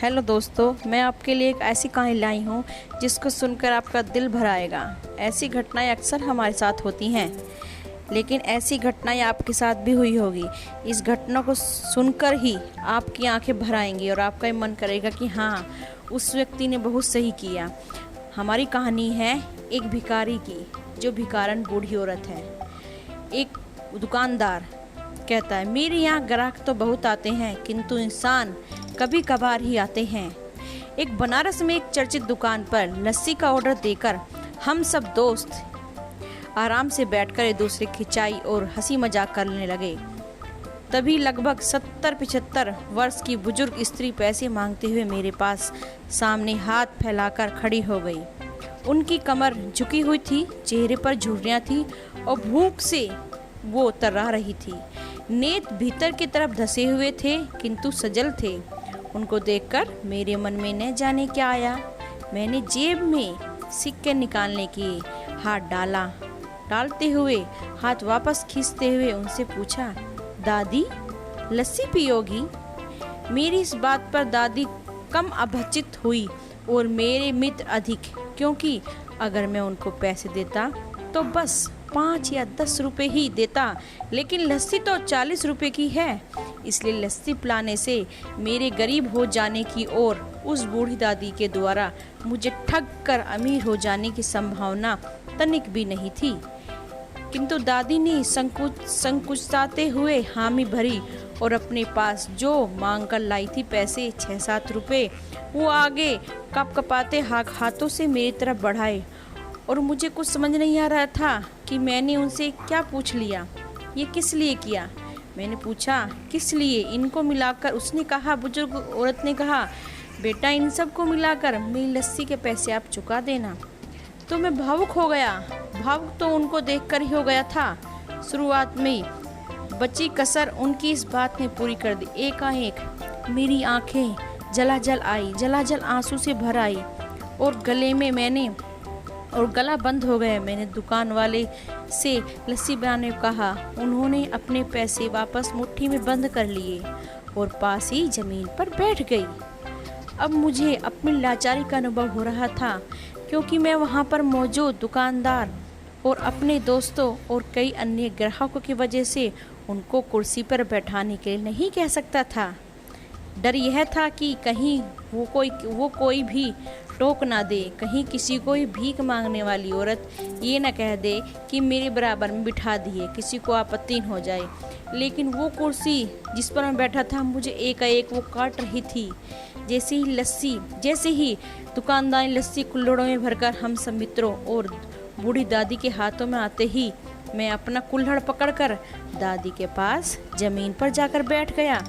Hello दोस्तों, मैं आपके लिए एक ऐसी कहानी लाई हूँ जिसको सुनकर आपका दिल भर आएगा। ऐसी घटनाएं अक्सर हमारे साथ होती हैं, लेकिन ऐसी घटनाएं आपके साथ भी हुई होगी। इस घटना को सुनकर ही आपकी आंखें भर आएंगी और आपका मन करेगा कि हाँ, उस व्यक्ति ने बहुत सही किया। हमारी कहानी है एक भिखारी की, जो भिखारन बूढ़ी औरत है। एक दुकानदार कहता है, मेरे यहाँ ग्राहक तो बहुत आते हैं, किंतु इंसान कभी कभार ही आते हैं। एक बनारस में एक चर्चित दुकान पर लस्सी का ऑर्डर देकर हम सब दोस्त आराम से बैठकर एक दूसरे की खिंचाई और हंसी मजाक करने लगे। तभी लगभग 70-75 वर्ष की बुजुर्ग स्त्री पैसे मांगते हुए मेरे पास सामने हाथ फैलाकर खड़ी हो गई। उनकी कमर झुकी हुई थी, चेहरे पर झुर्रियाँ थी और भूख से वो तर्रा रही थी। नेत्र भीतर की तरफ धसे हुए थे, किंतु सजल थे। उनको देखकर मेरे मन में न जाने क्या आया। मैंने जेब में सिक्के निकालने की हाथ डालते हुए हाथ वापस खींचते हुए उनसे पूछा, दादी लस्सी पियोगी? मेरी इस बात पर दादी कम अभचित हुई और मेरे मित्र अधिक, क्योंकि अगर मैं उनको पैसे देता तो बस 5 या 10 रुपए ही देता, लेकिन लस्सी तो 40 रुपए की है। इसलिए लस्सी पिलाने से मेरे गरीब हो जाने की और उस बूढ़ी दादी के द्वारा मुझे ठग कर अमीर हो जाने की संभावना तनिक भी नहीं थी। किंतु दादी ने संकुचाते हुए हामी भरी और अपने पास जो मांग कर लाई थी पैसे 6-7 रुपए, वो आगे कपकपाते हाथों से मेरी तरफ बढ़ाए। और मुझे कुछ समझ नहीं आ रहा था कि मैंने उनसे क्या पूछ लिया, ये किस लिए किया। मैंने पूछा, किस लिए? इनको मिलाकर, उसने कहा, बुजुर्ग औरत ने कहा, बेटा इन सब को मिलाकर मेरी लस्सी के पैसे आप चुका देना। तो मैं भावुक हो गया। भावुक तो उनको देखकर ही हो गया था। शुरुआत में बची कसर उनकी इस बात ने पूरी कर दी। एकाएक मेरी आंखें जलाजल आंसू से भर आई और गला बंद हो गया। मैंने दुकान वाले से लस्सी बनाने को कहा। उन्होंने अपने पैसे वापस मुट्ठी में बंद कर लिए और पास ही जमीन पर बैठ गई। अब मुझे अपनी लाचारी का अनुभव हो रहा था, क्योंकि मैं वहाँ पर मौजूद दुकानदार और अपने दोस्तों और कई अन्य ग्राहकों की वजह से उनको कुर्सी पर बैठाने के लिए नहीं कह सकता था। डर यह था कि कहीं वो कोई भी टोक ना दे, कहीं किसी को भीख मांगने वाली औरत ये न कह दे कि मेरे बराबर में बिठा दिए, किसी को आपत्ति हो जाए। लेकिन वो कुर्सी जिस पर मैं बैठा था, मुझे एकाएक वो काट रही थी। जैसे ही दुकानदार ने लस्सी कुल्हड़ों में भरकर हम सब मित्रों और बूढ़ी दादी के हाथों में आते ही मैं अपना कुल्हड़ पकड़कर दादी के पास जमीन पर जाकर बैठ गया,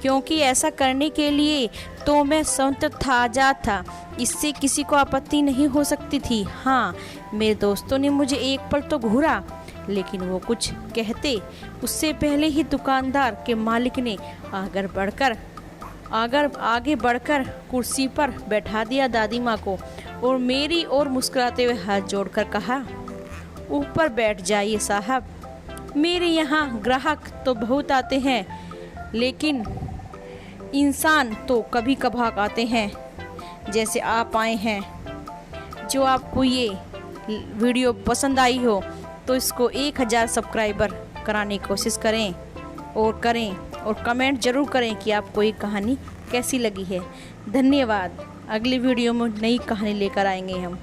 क्योंकि ऐसा करने के लिए तो मैं स्वतंत्र था, आजाद था। इससे किसी को आपत्ति नहीं हो सकती थी। हाँ, मेरे दोस्तों ने मुझे एक पल तो घूरा, लेकिन वो कुछ कहते उससे पहले ही दुकानदार के मालिक ने आगे बढ़कर कुर्सी पर बैठा दिया दादी माँ को और मेरी ओर मुस्कुराते हुए हाथ जोड़कर कहा, ऊपर बैठ जाइए साहब, मेरे यहाँ ग्राहक तो बहुत आते हैं, लेकिन इंसान तो कभी कभार आते हैं, जैसे आप आए हैं। जो आपको ये वीडियो पसंद आई हो तो इसको 1000 सब्सक्राइबर कराने की कोशिश करें और कमेंट ज़रूर करें कि आपको ये कहानी कैसी लगी है। धन्यवाद। अगली वीडियो में नई कहानी लेकर आएंगे हम।